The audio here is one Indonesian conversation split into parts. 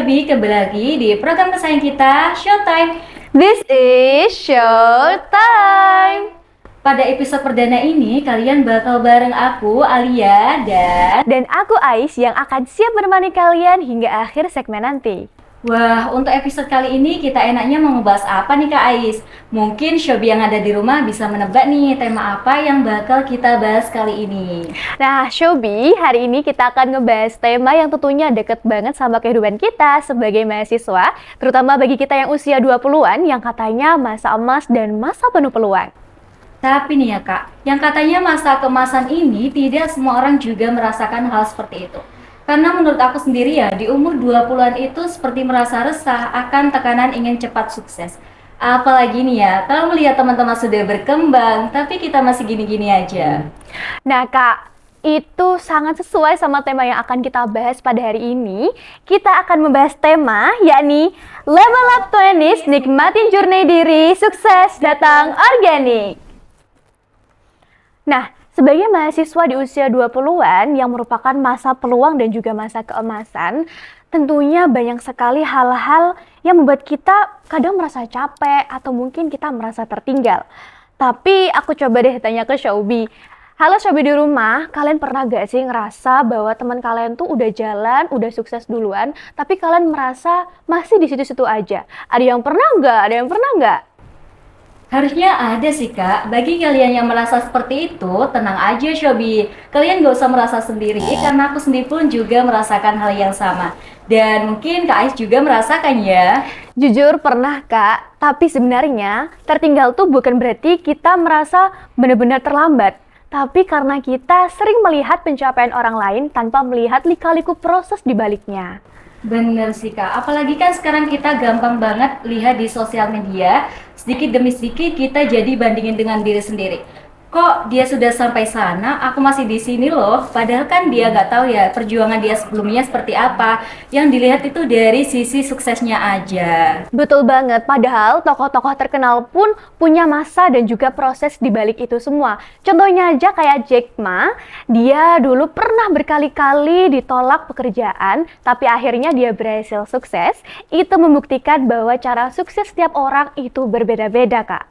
Syabi, kembali lagi di program kesayangan kita, Showtime. This is Showtime. Pada episode perdana ini, kalian bakal bareng aku, Alia, dan aku Ais yang akan siap menemani kalian hingga akhir segmen nanti. Wah, untuk episode kali ini kita enaknya mau ngebahas apa nih Kak Ais? Mungkin Syabi yang ada di rumah bisa menebak nih tema apa yang bakal kita bahas kali ini. Nah, Syabi, hari ini kita akan ngebahas tema yang tentunya deket banget sama kehidupan kita sebagai mahasiswa, terutama bagi kita yang usia 20-an yang katanya masa emas dan masa penuh peluang. Tapi nih ya Kak, yang katanya masa keemasan ini tidak semua orang juga merasakan hal seperti itu. Karena menurut aku sendiri ya, di umur 20-an itu seperti merasa resah akan tekanan ingin cepat sukses. Apalagi nih ya, kalau melihat teman-teman sudah berkembang, tapi kita masih gini-gini aja. Nah Kak, itu sangat sesuai sama tema yang akan kita bahas pada hari ini. Kita akan membahas tema yakni Level Up 20s, nikmatin journey diri, sukses datang organik. Nah, sebagai mahasiswa di usia 20-an yang merupakan masa peluang dan juga masa keemasan, tentunya banyak sekali hal-hal yang membuat kita kadang merasa capek atau mungkin kita merasa tertinggal. Tapi aku coba deh tanya ke Syabi. Halo Syabi di rumah, kalian pernah gak sih ngerasa bahwa teman kalian tuh udah jalan, udah sukses duluan, tapi kalian merasa masih di situ-situ aja? Ada yang pernah nggak? Ada yang pernah nggak? Harusnya ada sih Kak, bagi kalian yang merasa seperti itu, tenang aja Syabi. Kalian gak usah merasa sendiri, karena aku sendiri pun juga merasakan hal yang sama. Dan mungkin Kak Ais juga merasakan ya. Jujur pernah Kak, tapi sebenarnya tertinggal tuh bukan berarti kita merasa benar-benar terlambat. Tapi karena kita sering melihat pencapaian orang lain tanpa melihat lika-liku proses di baliknya. Bener sih Kak, apalagi kan sekarang kita gampang banget lihat di sosial media, sedikit demi sedikit kita jadi bandingin dengan diri sendiri. Kok dia sudah sampai sana, aku masih di sini loh. Padahal kan dia nggak tahu ya perjuangan dia sebelumnya seperti apa. Yang dilihat itu dari sisi suksesnya aja. Betul banget, padahal tokoh-tokoh terkenal pun punya masa dan juga proses di balik itu semua. Contohnya aja kayak Jack Ma, dia dulu pernah berkali-kali ditolak pekerjaan, tapi akhirnya dia berhasil sukses. Itu membuktikan bahwa cara sukses setiap orang itu berbeda-beda, Kak.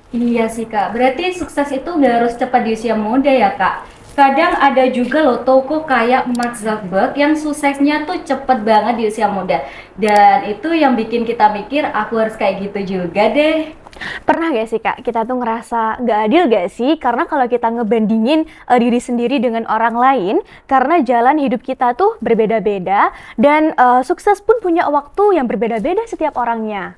Iya sih Kak, berarti sukses itu nggak harus cepat di usia muda ya Kak. Kadang ada juga loh toko kayak Mark Zuckerberg yang suksesnya tuh cepet banget di usia muda. Dan itu yang bikin kita mikir aku harus kayak gitu juga deh. Pernah gak sih Kak, kita tuh ngerasa gak adil gak sih? Karena kalau kita ngebandingin diri sendiri dengan orang lain, karena jalan hidup kita tuh berbeda-beda, dan sukses pun punya waktu yang berbeda-beda setiap orangnya.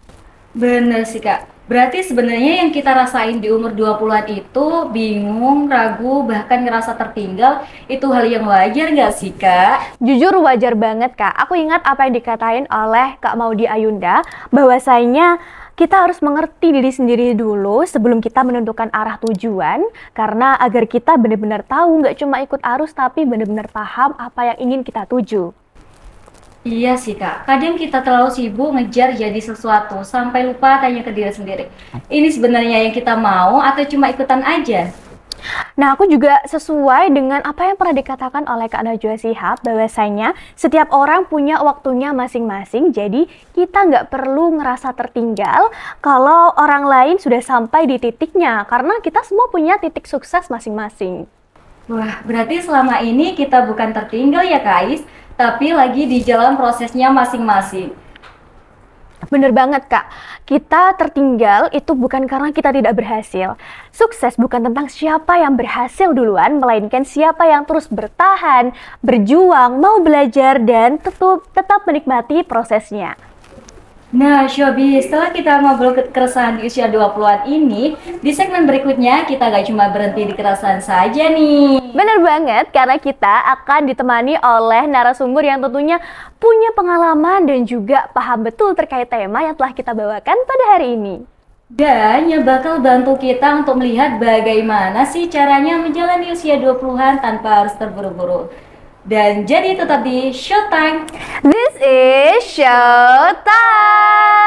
Bener sih Kak. Berarti sebenarnya yang kita rasain di umur 20-an itu bingung, ragu, bahkan ngerasa tertinggal, itu hal yang wajar nggak sih Kak? Jujur wajar banget Kak. Aku ingat apa yang dikatain oleh Kak Maudy Ayunda, bahwasanya kita harus mengerti diri sendiri dulu sebelum kita menentukan arah tujuan, karena agar kita benar-benar tahu nggak cuma ikut arus tapi benar-benar paham apa yang ingin kita tuju. Iya sih Kak, kadang kita terlalu sibuk ngejar jadi sesuatu sampai lupa tanya ke diri sendiri. Ini sebenarnya yang kita mau atau cuma ikutan aja? Nah, aku juga sesuai dengan apa yang pernah dikatakan oleh Kak Najwa Shihab, bahwasanya setiap orang punya waktunya masing-masing, jadi kita nggak perlu ngerasa tertinggal kalau orang lain sudah sampai di titiknya, karena kita semua punya titik sukses masing-masing. Wah, berarti selama ini kita bukan tertinggal ya Kak Is, tapi lagi di jalan prosesnya masing-masing. Bener banget Kak, kita tertinggal itu bukan karena kita tidak berhasil. Sukses bukan tentang siapa yang berhasil duluan, melainkan siapa yang terus bertahan, berjuang, mau belajar, dan tetap menikmati prosesnya. Nah, Syabi, setelah kita ngobrol keresahan di usia 20-an ini, di segmen berikutnya kita gak cuma berhenti di keresahan saja nih. Bener banget, karena kita akan ditemani oleh narasumber yang tentunya punya pengalaman dan juga paham betul terkait tema yang telah kita bawakan pada hari ini. Dan yang bakal bantu kita untuk melihat bagaimana sih caranya menjalani usia 20-an tanpa harus terburu-buru. Dan jadi tetap di Showtime. This is Showtime!